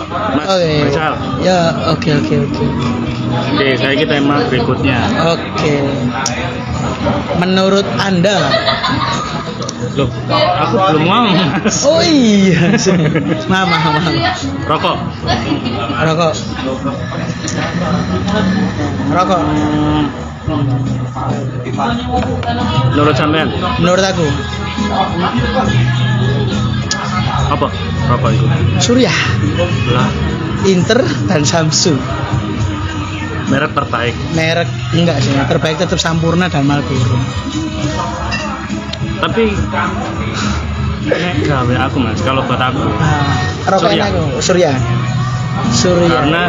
Mas, Oke. misal. Ya, oke. Oke, saya tema berikutnya. Oke. Menurut Anda, Loh, aku belum ngomong, Mas. oh iya, maaf. Rokok. Rokok. Menurut sampean Menurut aku, apa? Rokok itu. Surya, Lah, Inter dan Samsung. merek terbaik. Merek enggak sih, terbaik tetap Sampurna dan Marlboro. Tapi nek gawe aku, Mas, kalau buat aku Rokok Surya. enak aku, Surya. karena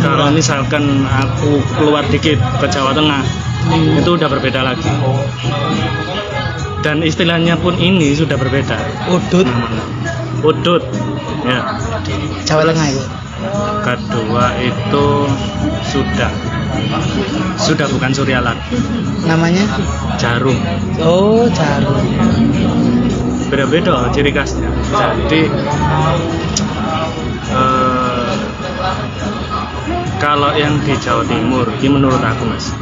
kalau misalkan aku keluar dikit ke Jawa Tengah itu udah berbeda lagi, dan istilahnya pun ini sudah berbeda. Udut ya. Jawa Tengah itu. Kedua itu sudah bukan Surya lagi, Namanya? Jarum. Oh, Jarum. Beda-beda ciri khasnya. Jadi kalau yang di Jawa Timur, ini menurut aku, Mas,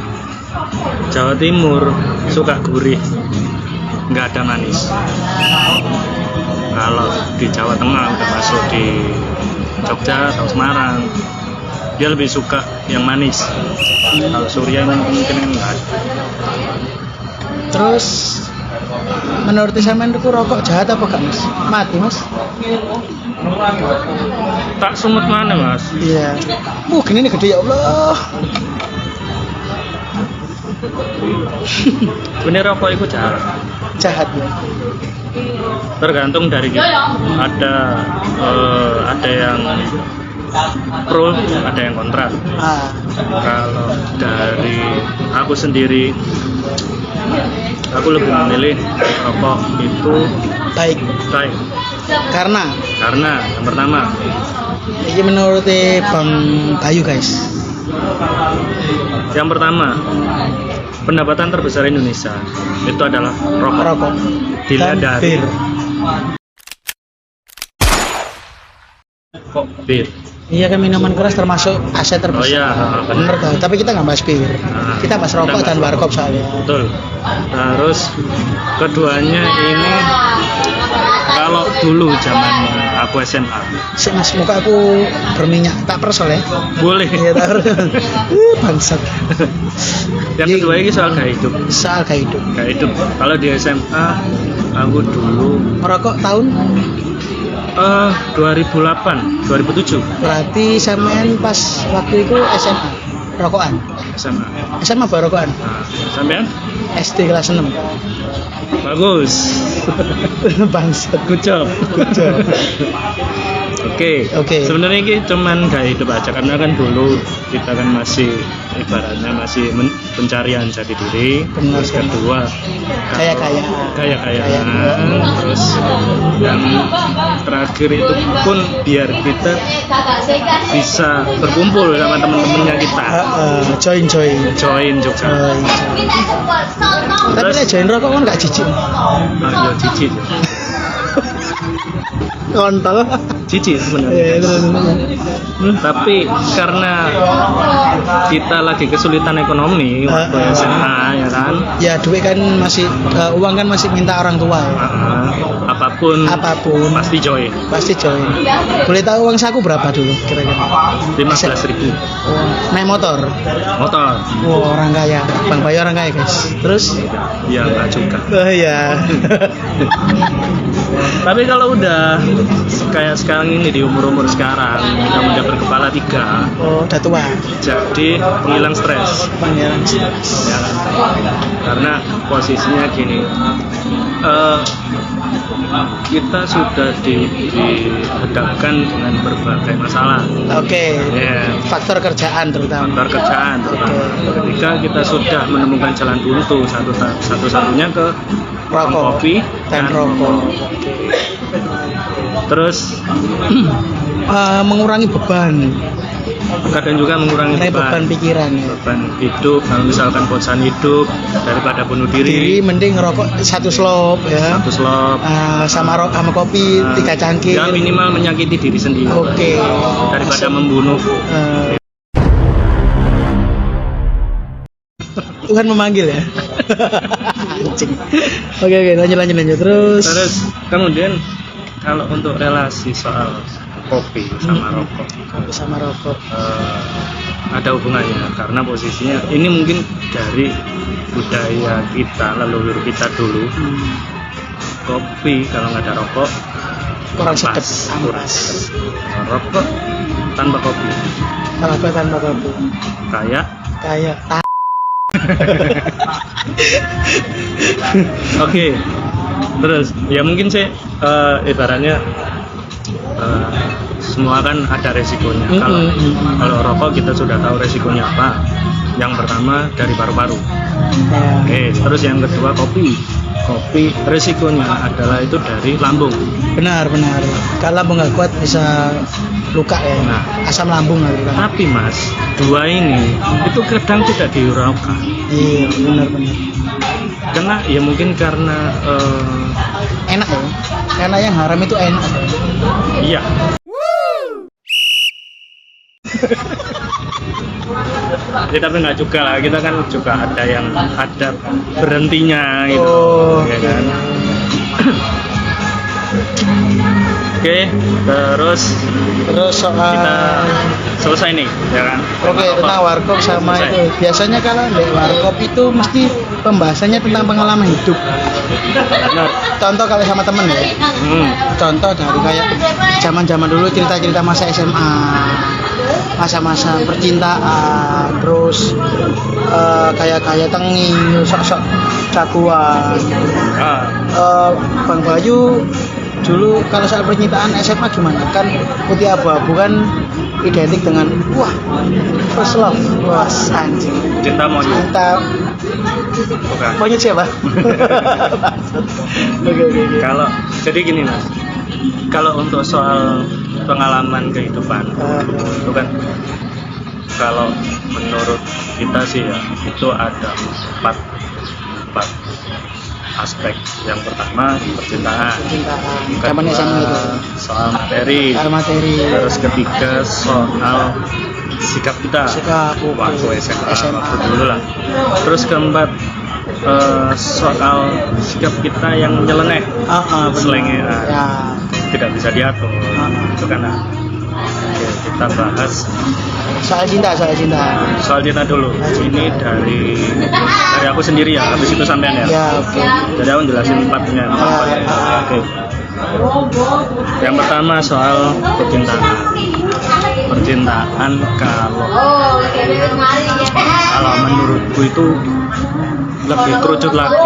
Jawa Timur suka gurih, nggak ada manis. Kalau di Jawa Tengah udah masuk di Jogja atau Semarang, dia lebih suka yang manis. Kalau Surya mungkin enggak. Terus menurut sampean itu rokok jahat apa gak, Mas? Mati, Mas. Tak sumut mana, Mas? Iya. Gini nih gede, ya Allah. Ini rokok itu jahat. Jahat ya. Tergantung dari kita. Ada yang pro, ada yang kontra. Kalau dari aku sendiri, aku lebih memilih rokok itu Baik. baik. Karena Yang pertama, ini menurut Bang Bayu, guys. Yang pertama, pendapatan terbesar Indonesia itu adalah rokok. Dilihat Dan dari bir. kok bir. Iya kan, minuman keras termasuk aset terbesar. Oh iya, bener toh. Tapi kita nggak bahas bir. Kita bahas rokok dan warkop soalnya. Betul. Terus keduanya ini, kalau dulu zaman aku SMA, Si Mas, muka aku berminyak, tak persol ya. boleh. Iya, tak persol. Bangsat. Yang kedua ini soal gaya hidup. Soal gaya hidup. Gaya hidup. Kalau di SMA, aku dulu Merokok tahun 2008, 2007 berarti sampean pas waktu itu SMA. Rokokan. SMA. SMA baru rokokan. Nah, sampean? SD kelas 6. Bagus. Bangsat. Good job. Oke. Sebenarnya ini cuman gaya hidup aja, karena kan dulu kita kan masih ibaratnya masih pencarian jati diri. Benar. Terus kedua, kaya-kayaan. Terus yang terakhir itu pun biar kita bisa berkumpul sama teman-temannya kita. Join Juga. Tapi lek join rokok kan gak jijik. Ya cicit. Kontol. Cicit sebenarnya. Tapi karena kita lagi kesulitan ekonomi waktu SMA, ya kan. Ya duit kan masih uang kan masih minta orang tua. Ya. Apapun pasti join. Boleh tahu uang saku berapa dulu kira-kira? 15.000. Naik motor. Wow, orang kaya. Bang Bayu orang kaya, guys. Terus? Ya enggak juga. Oh iya. Tapi kalau udah kayak sekarang ini, di umur sekarang udah berkepala 3. Oh, udah tua. Jadi penghilang stres. Ya kan? Karena posisinya gini, kita sudah dihadapkan dengan berbagai masalah. Oke. Yeah. Faktor kerjaan terutama. Ketika kita sudah menemukan jalan buntu, satu-satunya ke Rokok kopi dan rokok. Terus mengurangi beban. kadang juga mengurangi beban pikiran ya. beban hidup. Kalau misalkan bosan hidup daripada bunuh Diri diri, mending ngerokok satu slop ya. satu slop, Sama kopi 3 cangkir. ya minimal menyakiti diri sendiri Oke. daripada membunuh. Tuhan memanggil ya. Oke, lanjut. Terus Kemudian kalau untuk relasi soal kopi sama rokok, kopi sama rokok. ada hubungannya karena posisinya ini mungkin dari budaya kita, leluhur kita dulu. Kopi kalau nggak ada rokok Kurang sedap, kurang ampas. sedap. Rokok tanpa kopi Rokok tanpa kopi. kayak Kayak oke. Terus ya mungkin sih ibaratnya semua kan ada resikonya. Kalau rokok kita sudah tahu resikonya apa. Yang pertama dari paru-paru. Oke, terus yang kedua kopi resikonya adalah itu dari lambung. benar. Kalau lambung nggak kuat bisa luka ya. Nah. Asam lambung kan. Tapi mas, dua ini itu kadang tidak dihiraukan. Iya, benar. Karena ya mungkin karena Enak ya. Karena yang haram itu enak. iya. Ya, tapi nggak juga lah, kita kan juga ada yang ada berhentinya gitu. Oh, Ya kan? Oke, terus soal kita selesai nih, ya kan? Oke, tentang warkop sama Selesai. itu. Biasanya kalau di warkop itu mesti pembahasannya tentang pengalaman hidup. Benar. Contoh kalau sama temen ya. Contoh dari kayak zaman-zaman dulu cerita-cerita masa SMA, masa-masa percintaan, terus kayak tenging, sok-sok cakuan. Bang Bayu dulu kalau soal percintaan SMA gimana? Kan putih abu-abu kan identik dengan wah first love, wah anjing. Cinta monyet. Cinta Bukan. monyet siapa? Oke. Kalau jadi gini mas, kalau untuk soal pengalaman kehidupan itu kan, kalau menurut kita sih ya itu ada empat aspek. Yang pertama percintaan, Zaman SMA itu. soal materi, terus ketiga soal sikap kita waktu SMA. Waktu dulu lah. Terus keempat soal sikap kita yang nyeleneh, selengean, Ya. tidak bisa diatur. Itu kan. Oke, kita bahas Soal cinta dulu. Ini dari aku sendiri ya, habis itu sampean ya. Ya, oke. Jadi aku jelasin empatnya. Oke. Yang pertama soal percintaan kalau menurutku itu lebih kerucut lagi.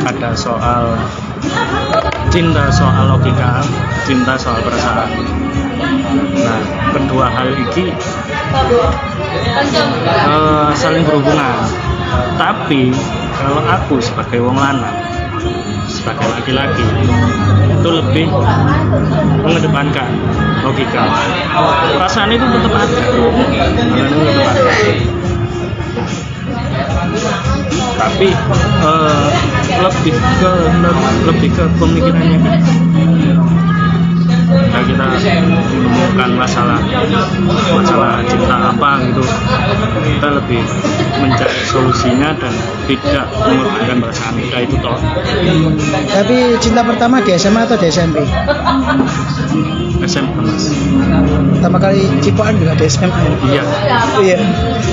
Ada soal cinta soal logika, cinta soal perasaan. Nah, kedua hal ini saling berhubungan. Tapi kalau aku sebagai wong lanang, sebagai laki-laki, itu lebih mengedepankan logika. Perasaan itu tetap ada, tapi lebih ke pemikirannya. Nah, kita menemukan masalah cinta apa gitu, kita lebih mencari solusinya dan tidak mengorbankan perasaan kita itu toh. Tapi cinta pertama di SMA atau di SMP? SMA mas. Pertama kali cipokan juga di SMA. Iya. Iya.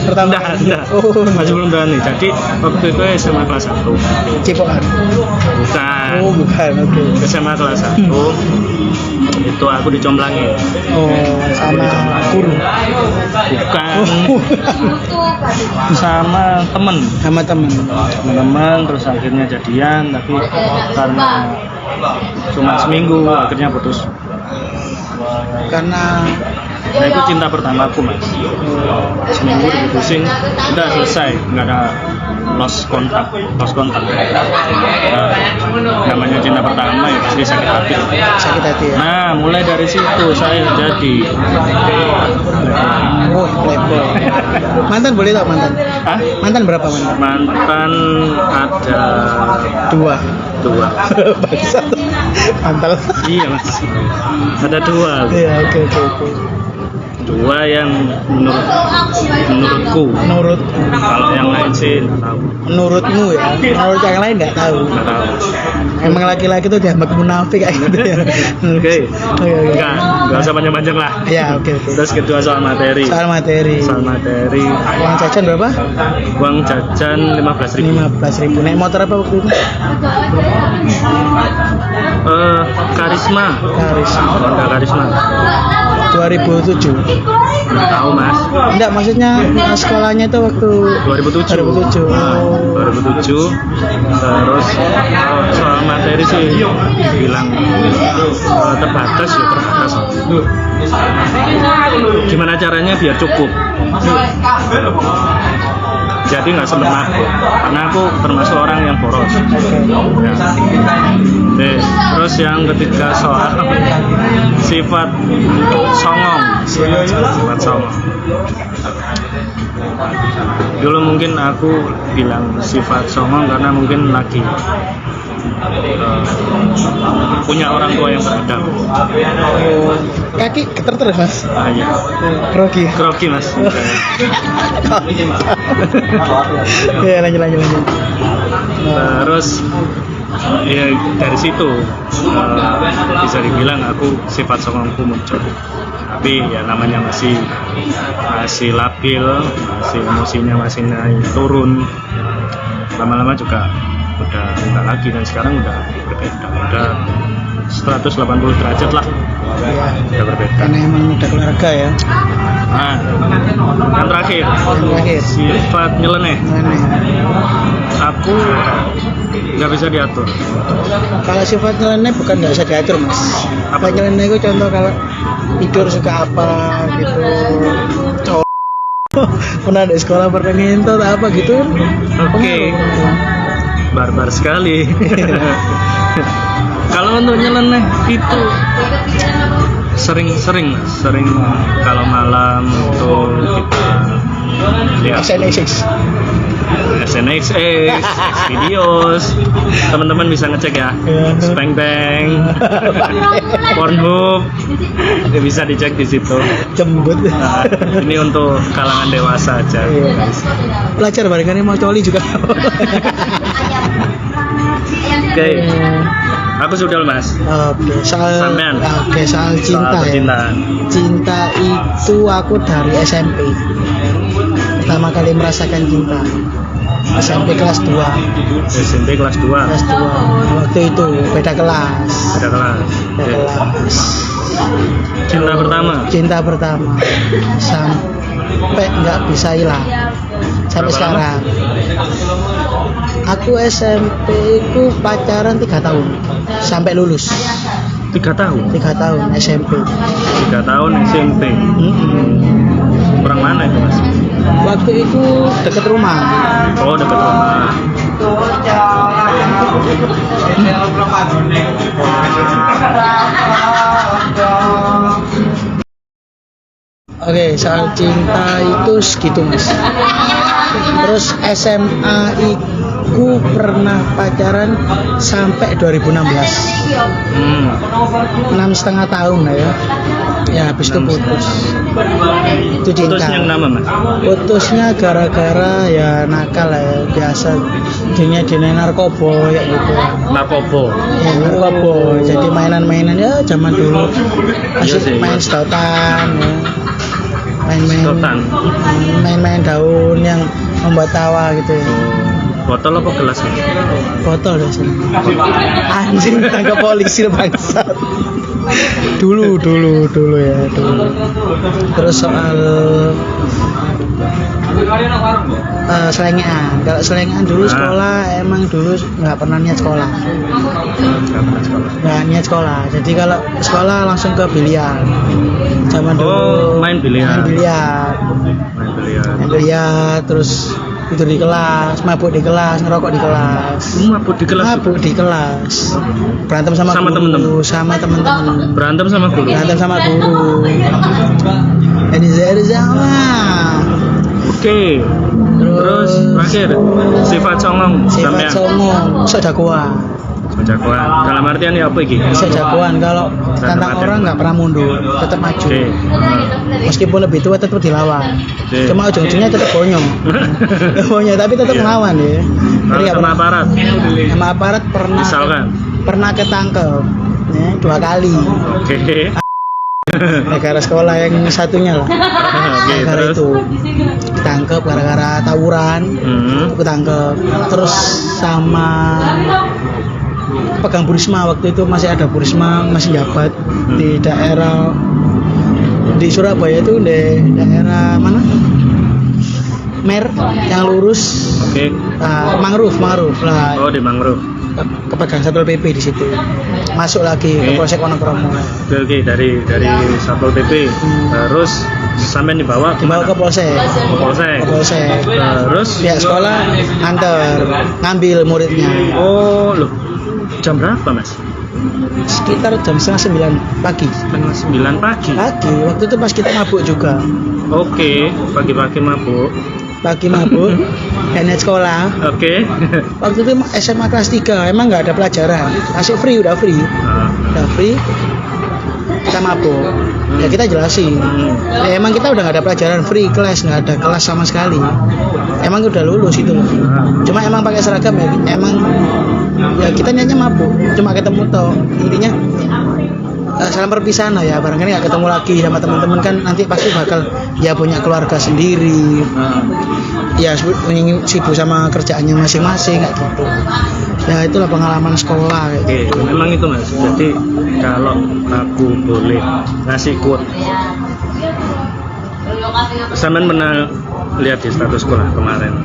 Pertama. Enggak. Oh, Masih belum berani. Jadi waktu itu SMA kelas 1. cipokan. Bukan. Oh, bukan. Oke. SMA kelas 1. Itu aku dicomblangin. Oh, sama guru. Bukan. Oh. Sama temen. Sama temen. Terus akhirnya jadian, tapi karena cuma seminggu akhirnya putus. Karena Nah itu cinta pertama aku mas. Seminggu diputusin, udah selesai, nggak lost kontak. Nah, namanya cinta pertama ya pasti sakit hati. Sakit hati ya. Nah, mulai dari situ saya jadi Oh, playboy. Mantan boleh tau mantan? Hah? Mantan berapa mantan? Mantan ada Dua. Bangsat. Mantan. Iya mas, ada dua. Iya, oke. Dua yang menurutku. Menurut Kalau yang lain sih nggak tahu. menurutmu ya. Menurut yang lain nggak tahu. Nggak tahu. Emang laki-laki tuh dianggap munafik kayak gitu ya. Oke. Oke. Nggak usah panjang-panjang lah. Ya, oke. Terus kedua soal materi. Soal materi. Uang jajan berapa? Uang jajan 15.000. 15.000. Naik motor apa waktu itu? Karisma. Honda Karisma. 2007. Nggak tahu mas. Enggak, maksudnya sekolahnya itu waktu 2007. 2007. Nah, 2007. Terus soal materi sih bilang terbatas. Gimana caranya biar cukup? Jadi nggak sempet nabung karena aku termasuk orang yang boros. Ya. Terus yang ketiga soal sifat songong. Dulu mungkin aku bilang sifat songong karena mungkin lagi punya orang tua yang beradab. Kaki getar terus mas. Iya. Grogi mas. Ya, lanjut. Terus ya dari situ bisa dibilang aku sifat songongku muncul. Tapi ya namanya masih labil, masih emosinya masih naik turun. Lama-lama juga udah enggak lagi dan sekarang udah berbeda. Udah 180 derajat lah. Udah berbeda. Karena emang udah keluarga ya. Nah, yang terakhir. Sifat nyeleneh. Aku nggak bisa diatur. Kalau sifat nyeleneh bukan nggak bisa diatur mas. Apa nyeleneh itu contoh kalau tidur suka apa gitu. Cowok pernah di sekolah pernah ngentot apa gitu. Oke. Barbar sekali. Kalau untuk nyeleneh itu sering kalau malam tuh kita lihat SNXX videos, teman-teman bisa ngecek ya, Spang Bang, Pornhub, bisa dicek di situ. Jembut. Nah, ini untuk kalangan dewasa aja. Pelajar barengannya mau coli juga. Oke. Aku sudah mas. Oke, soal cinta soal ya. Cinta itu aku dari SMP. Pertama kali merasakan cinta. SMP kelas 2. SMP kelas 2. Waktu itu beda kelas. Cinta pertama. Sampai nggak bisa hilang. Sampai sekarang. Aku SMP itu pacaran 3 tahun sampai lulus. 3 tahun? 3 tahun SMP. 3 tahun SMP. Kurang mana itu mas? Waktu itu dekat rumah. Oh dekat rumah. Oke, soal cinta itu segitu mas. Terus SMA aku pernah pacaran sampai 2016. 6,5 tahun lah ya. Ya habis itu putus. Itu cinta. Putusnya kenapa mas? Putusnya gara-gara ya nakal lah ya, biasa dunia narkoba ya gitu. Narkoba. Ya narkoba. Jadi mainan-mainan ya zaman dulu. Masih main sedotan ya. Main-main daun yang membuat tawa gitu ya. Botol apa gelas? Botol biasanya. Anjing tangkap polisi bangsat. Dulu ya. Terus soal selengean. Kalau selengean dulu sekolah emang dulu nggak pernah niat sekolah. Nggak niat sekolah. Jadi kalau sekolah langsung ke biliar. Zaman dulu main biliar. Terus tidur di kelas, mabuk di kelas, ngerokok di kelas. Mabuk di kelas. Mabuk di kelas. Berantem sama Sama guru, temen-temen? sama teman-teman. Berantem sama guru. Berantem sama guru. Ini saya sama. Oke. Terus terakhir sifat songong Sifat sampean. songong, sok jagoan. Jagoan. Dalam artian ya apa iki? Sok jagoan kalau tantang artian. orang nggak pernah mundur, tetap maju. Oke. Meskipun lebih tua tetap dilawan. Oke. Cuma ujung-ujungnya tetap bonyong. Bonyong tapi tetap Iya. melawan ya. Kalau Jadi nggak sama pernah- aparat. sama aparat Misalkan. pernah ketangkep ya, 2 kali. Oke. Gara-gara sekolah yang satunya lah. Oke, Gara-gara terus. itu ditangkep gara-gara tawuran. Ketangkep terus sama pegang Burisma waktu itu masih ada Burisma masih jabat di daerah di Surabaya itu di daerah mana Mer yang lurus Oke. mangrove lah Oh, di mangrove. kepegang Satpol PP di situ masuk lagi ke Oke. Polsek Wonokromo Oke, dari Satpol PP. Terus sampai dibawa dibawa ke Polsek ke Polsek. Terus pihak sekolah antar ngambil muridnya oh, loh. Jam berapa, Mas? sekitar jam 8:30 pagi. Setengah 9 pagi. Waktu itu pas kita mabuk juga. Oke, pagi-pagi mabuk. Pagi mabuk dan naik sekolah. Oke. Waktu itu SMA kelas 3, emang nggak ada pelajaran. Masih free, udah free. Udah free. Kita mabuk. Ya kita jelasin. Ya, emang kita udah nggak ada pelajaran free kelas, nggak ada kelas sama sekali. Emang udah lulus itu. Cuma emang pakai seragam ya. Emang ya kita niatnya mabuk. Cuma ketemu toh. Intinya salam perpisahan lah ya, barangkali nggak ketemu lagi sama teman-teman kan nanti pasti bakal ya punya keluarga sendiri, ya sibuk sama kerjaannya masing-masing kayak gitu. Ya itulah pengalaman sekolah kayak Oke, gitu. memang itu Mas. Jadi kalau aku boleh ngasih quote, Saman pernah lihat di status sekolah kemarin.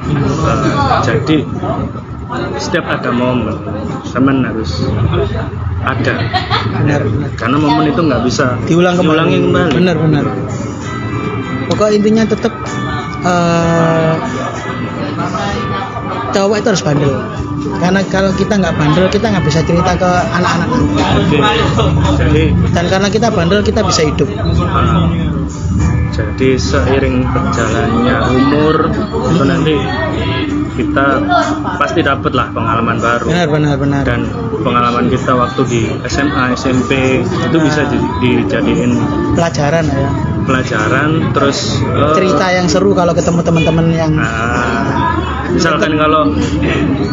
Jadi setiap ada momen, Saman harus ada. Benar. Karena momen itu nggak bisa Diulangi kembali. Benar. Pokok intinya tetap cowok itu harus bandel. Karena kalau kita nggak bandel, kita nggak bisa cerita ke anak-anak nanti. Oke. Jadi Dan karena kita bandel, kita bisa hidup. jadi seiring berjalannya umur itu nanti kita pasti dapat lah pengalaman baru. Benar. Dan pengalaman kita waktu di SMA, SMP itu bisa dijadiin Pelajaran ya. pelajaran, terus Cerita yang seru kalau ketemu teman-teman yang misalkan kalau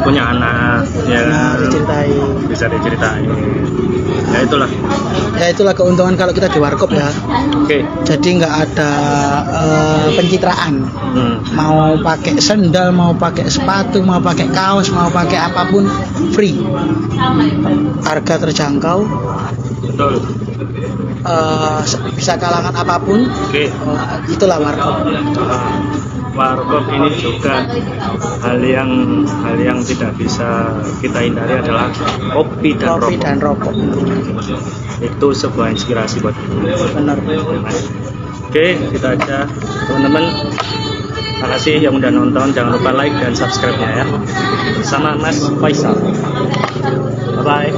punya anak ya kan, diceritain. bisa diceritain. Ya itulah keuntungan kalau kita di warkop ya. Oke. Jadi nggak ada pencitraan. Hmm. Mau pakai sendal, mau pakai sepatu, mau pakai kaos, mau pakai apapun free. Harga terjangkau. Betul. Bisa kalangan apapun. Oke. Itulah warkop. Warkop ini juga hal yang tidak bisa kita hindari adalah kopi dan rokok. Itu sebuah inspirasi buat kita. Benar. Oke, itu aja teman-teman. Makasih yang udah nonton, jangan lupa like dan subscribe-nya ya. Bersama Mas Faisal. Bye bye.